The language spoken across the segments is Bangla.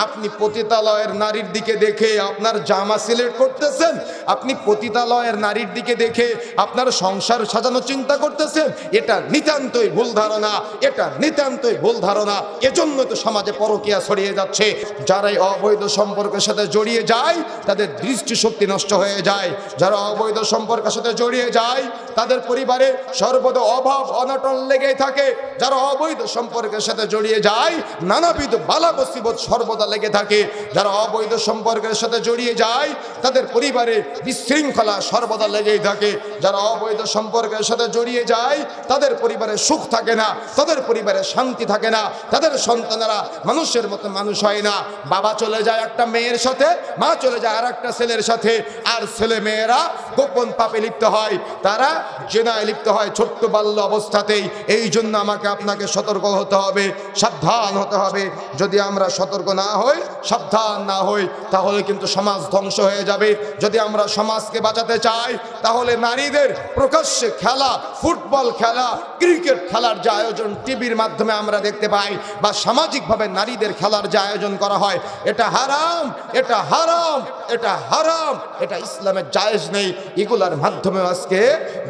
আপনি পতিতালয়ের নারীর দিকে দেখে আপনার জামা সিলেক্ট করতেছেন, আপনি পতিতালয়ের নারীর দিকে দেখে আপনার সংসার সাজানো চিন্তা করতেছেন, এটা নিতান্তই ভুল ধারণা, এটা নিতান্তই ভুল ধারণা। এজন্য তো সমাজে পরকীয়া ছড়িয়ে যাচ্ছে। যারাই অবৈধ সম্পর্কের সাথে জড়িয়ে যায় তাদের দৃষ্টিশক্তি নষ্ট হয়ে যায়। যারা অবৈধ সম্পর্কের সাথে জড়িয়ে যায় তাদের পরিবারে সর্বদা অভাব অনটন লেগেই থাকে। যারা অবৈধ সম্পর্কের সাথে জড়িয়ে যায় নানাবিধ বালা মুসিবত সর্বদা লেগে থাকে। যারা অবৈধ সম্পর্কের সাথে জড়িয়ে যায় তাদের পরিবারে বিশৃঙ্খলা সর্বদা লেগেই থাকে। যারা অবৈধ সম্পর্কের সাথে জড়িয়ে যায় তাদের পরিবারে সুখ থাকে না, তাদের পরিবারে শান্তি থাকে না, তাদের সন্তানেরা মানুষের মতো মানুষ হয় না। বাবা চলে যায় একটা মেয়ের সাথে, মা চলে যায় আর একটা ছেলের সাথে, আর ছেলে মেয়েরা গোপন পাপে লিপ্ত হয়, তারা জেনায় লিপ্ত হয় ছোট্ট বাল্য অবস্থাতেই। এই জন্য আমাকে আপনাকে সতর্ক হতে হবে, সাবধান হতে হবে। যদি আমরা সতর্ক না হই, সাবধান না হই, তাহলে কিন্তু সমাজ ধ্বংস হয়ে যাবে। যদি আমরা সমাজকে বাঁচাতে চাই তাহলে নারীদের প্রকাশ্যে খেলা, ফুটবল খেলা, ক্রিকেট খেলার যে আয়োজন টিভির মাধ্যমে আমরা দেখতে পাই বা সামাজিকভাবে নারীদের খেলার যে আয়োজন করা হয়, এটা হারাম, এটা হারাম, এটা হারাম, এটা ইসলামের জায়েজ নেই। এগুলার মাধ্যমে আজকে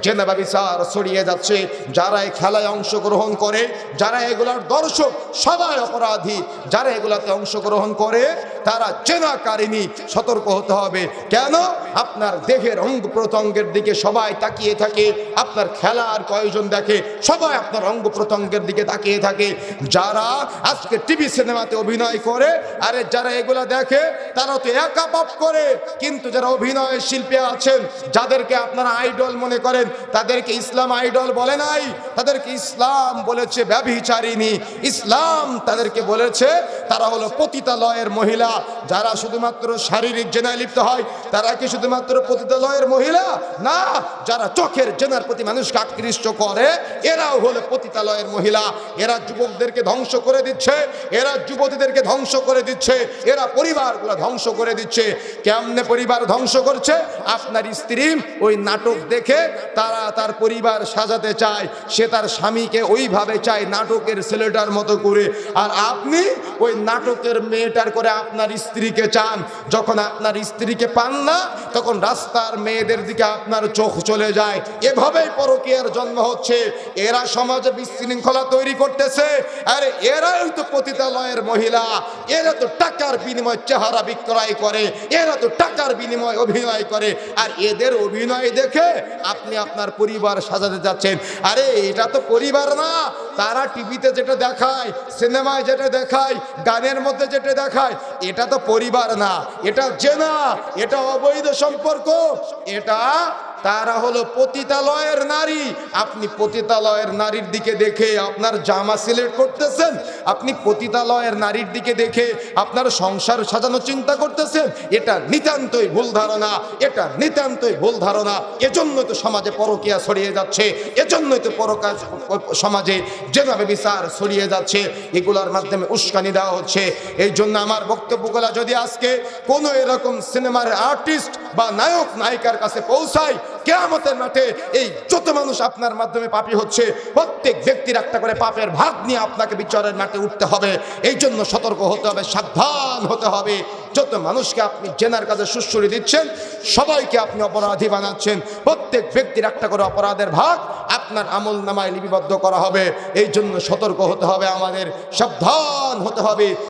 জেনা ব্যভিচার ছড়িয়ে যাচ্ছে। যারা এই খেলায় অংশগ্রহণ করে, যারা এগুলার দর্শক, সবাই অপরাধী। যারা এগুলাতে অংশগ্রহণ করে তারা জেনাকারিনী। সতর্ক হতে হবে। কেন? আপনার দেহের অঙ্গ প্রত্যঙ্গের দিকে সবাই তাকিয়ে থাকে। আপনার খেলার কয়জন দেখে? সবাই আপনার অঙ্গ প্রত্যঙ্গের দিকে তাকিয়ে থাকে। যারা আজকে টিভি সিনেমাতে অভিনয় করে, আরে যারা এগুলা দেখে তারা তো একা পাপ করে, কিন্তু যারা অভিনয় শিল্পী আছেন, যাদেরকে আপনারা আইডল মনে করেন, তাদেরকে ইসলাম আইডল বলে নাই। তাদেরকে ইসলাম বলেছে ব্যভিচারিণী। ইসলাম তাদেরকে বলেছে তারা হলো পতিতালয়ের মহিলা। যারা শুধুমাত্র শারীরিক জেনায় লিপ্ত হয় তারা কি শুধুমাত্র পতিতালয়ের মহিলা? না, যারা চোখের জেনার প্রতি মানুষকে আকৃষ্ট করে এরাও হলো পতিতালয়ের মহিলা। এরা যুবকদেরকে ধ্বংস করে দিচ্ছে, এরা যুবতীদেরকে ধ্বংস করে দিচ্ছে, এরা পরিবারগুলো ধ্বংস করে দিচ্ছে। কেমনে পরিবার ধ্বংস করছে? আপনার স্ত্রী ওই নাটক দেখে তার পরিবার সাজাতে চায়, সে তার স্বামীকে ওইভাবে চায় নাটকের ছেলেটার মতো করে, আর আপনি ওই নাটকের মেয়েটার করে আপনার স্ত্রীকে চান। যখন আপনার স্ত্রীকে পান না তখন রাস্তার মেয়েদের দিকে আপনার চোখ চলে যায়। এভাবেই পরকীয়ার জন্ম হচ্ছে। এরা সমাজে বিশৃঙ্খলা তৈরি করতেছে। আরে এরাই তো পতিতালয়ের মহিলা। এরা তো টাকার বিনিময়ে চেহারা বিক্রয় করে, এরা তো টাকার বিনিময়ে অভিনয় করে, আর এদের অভিনয় দেখে আপনি আপনার পরিবার সাজাতে যাচ্ছেন। আরে এটা তো পরিবার না। তারা টিভিতে যেটা দেখায়, সিনেমায় যেটা দেখায়, গানের মধ্যে যেটা দেখায়, এটা তো পরিবার না, এটা জেনা, এটা অবৈধ সম্পর্ক, এটা তারা হলো পতিতালয়ের নারী। আপনি পতিতালয়ের নারীর দিকে দেখে আপনার জামা সিলেক্ট করতেছেন, আপনি পতিতালয়ের নারীর দিকে দেখে আপনার সংসার সাজানো চিন্তা করতেছেন, এটা নিতান্তই ভুল ধারণা, এটা নিতান্তই ভুল ধারণা। এজন্য তো সমাজে পরকীয়া ছড়িয়ে যাচ্ছে, এজন্যই তো সমাজে জেনা ব্যভিচার ছড়িয়ে যাচ্ছে। এগুলোর মাধ্যমে উস্কানি দেওয়া হচ্ছে। এই জন্য আমার বক্তব্যগুলো যদি আজকে কোনো এরকম সিনেমার আর্টিস্ট বা নায়ক নায়িকার কাছে পৌঁছায়, কিয়ামতের মাঠে এই যত মানুষ আপনার মাধ্যমে পাপী হচ্ছে, প্রত্যেক ব্যক্তির একটা করে পাপের ভাগ নিয়ে আপনাকে বিচারের মাঠে উঠতে হবে। এই জন্য সতর্ক হতে হবে, সাবধান হতে হবে। যত মানুষকে আপনি জেনার কাজে সুশ্রী দিচ্ছেন, সবাইকে আপনি অপরাধী বানাচ্ছেন। প্রত্যেক ব্যক্তির একটা করে অপরাধের ভাগ আপনার আমল নামায় লিপিবদ্ধ করা হবে। এই জন্য সতর্ক হতে হবে, আমাদের সাবধান হতে হবে।